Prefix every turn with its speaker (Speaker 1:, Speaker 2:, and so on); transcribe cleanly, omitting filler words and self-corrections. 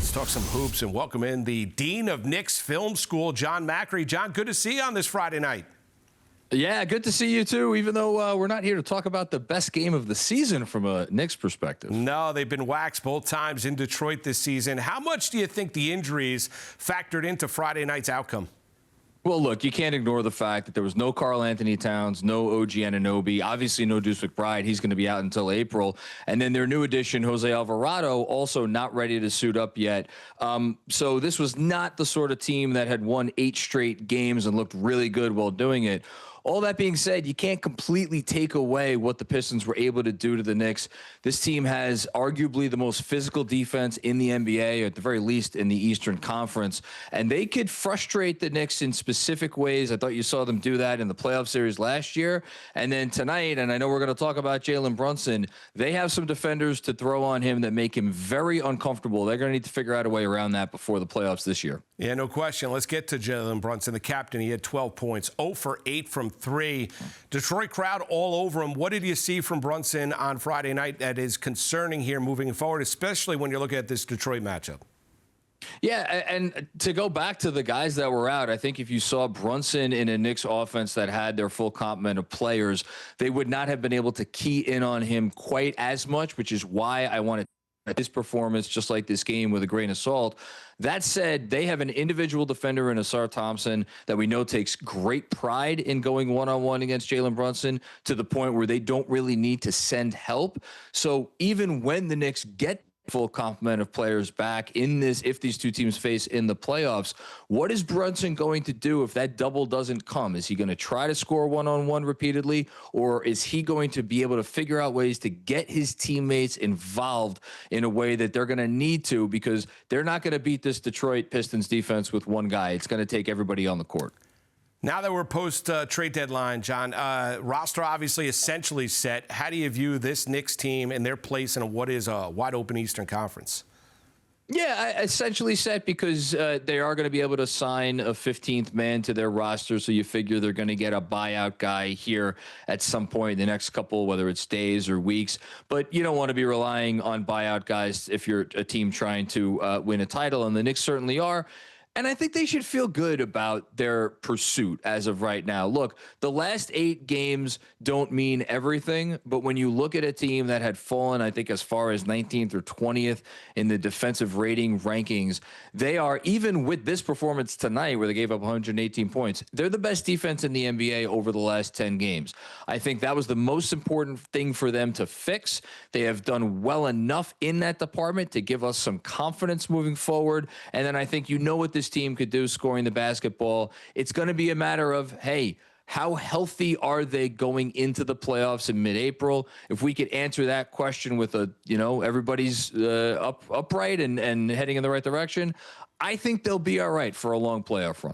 Speaker 1: Let's talk some hoops and welcome in the Dean of Knicks Film School, John Macri. John, good to see you on this Friday night.
Speaker 2: Yeah, good to see you too, even though we're not here to talk about the best game of the season from a Knicks perspective.
Speaker 1: No, they've been waxed both times in Detroit this season. How much do you think the injuries factored into Friday night's outcome?
Speaker 2: Well, look, you can't ignore the fact that there was no Karl Anthony Towns, no OG Anunoby, obviously no Deuce McBride. He's going to be out until April. And then their new addition, Jose Alvarado, also not ready to suit up yet. So this was not the sort of team that had won 8 straight games and looked really good while doing it. All that being said, you can't completely take away what the Pistons were able to do to the Knicks. This team has arguably the most physical defense in the NBA, or at the very least in the Eastern Conference, and they could frustrate the Knicks in specific ways. I thought you saw them do that in the playoff series last year. And then tonight, and I know we're going to talk about Jalen Brunson, they have some defenders to throw on him that make him very uncomfortable. They're going to need to figure out a way around that before the playoffs this year.
Speaker 1: Yeah, no question. Let's get to Jalen Brunson, the captain. He had 12 points, 0 for 8 from 3. Detroit crowd all over him. What did you see from Brunson on Friday night that is concerning here moving forward, especially when you're looking at this Detroit matchup?
Speaker 2: Yeah, and to go back to the guys that were out, I think if you saw Brunson in a Knicks offense that had their full complement of players, they would not have been able to key in on him quite as much, which is why I wanted his performance, just like this game, with a grain of salt. That said, they have an individual defender in Asar Thompson that we know takes great pride in going one-on-one against Jalen Brunson, to the point where they don't really need to send help. So even when the Knicks get full complement of players back in this, if these two teams face in the playoffs, what is Brunson going to do if that double doesn't come? Is he going to try to score one-on-one repeatedly, or is he going to be able to figure out ways to get his teammates involved in a way that they're going to need to, because they're not going to beat this Detroit Pistons defense with one guy. It's going to take everybody on the court.
Speaker 1: Now that we're post-trade deadline, John, roster obviously essentially set. How do you view this Knicks team and their place in what is a wide-open Eastern Conference?
Speaker 2: Yeah, essentially set, because they are going to be able to sign a 15th man to their roster, so you figure they're going to get a buyout guy here at some point in the next couple, whether it's days or weeks. But you don't want to be relying on buyout guys if you're a team trying to win a title, and the Knicks certainly are. And I think they should feel good about their pursuit as of right now. Look, the last 8 games don't mean everything, but when you look at a team that had fallen, I think, as far as 19th or 20th in the defensive rating rankings, they are, even with this performance tonight where they gave up 118 points, they're the best defense in the NBA over the last 10 games. I think that was the most important thing for them to fix. They have done well enough in that department to give us some confidence moving forward. And then I think you know what this team could do scoring the basketball. It's going to be a matter of, hey, how healthy are they going into the playoffs in mid-April? If we could answer that question with a, everybody's upright and heading in the right direction, I think they'll be all right for a long playoff run.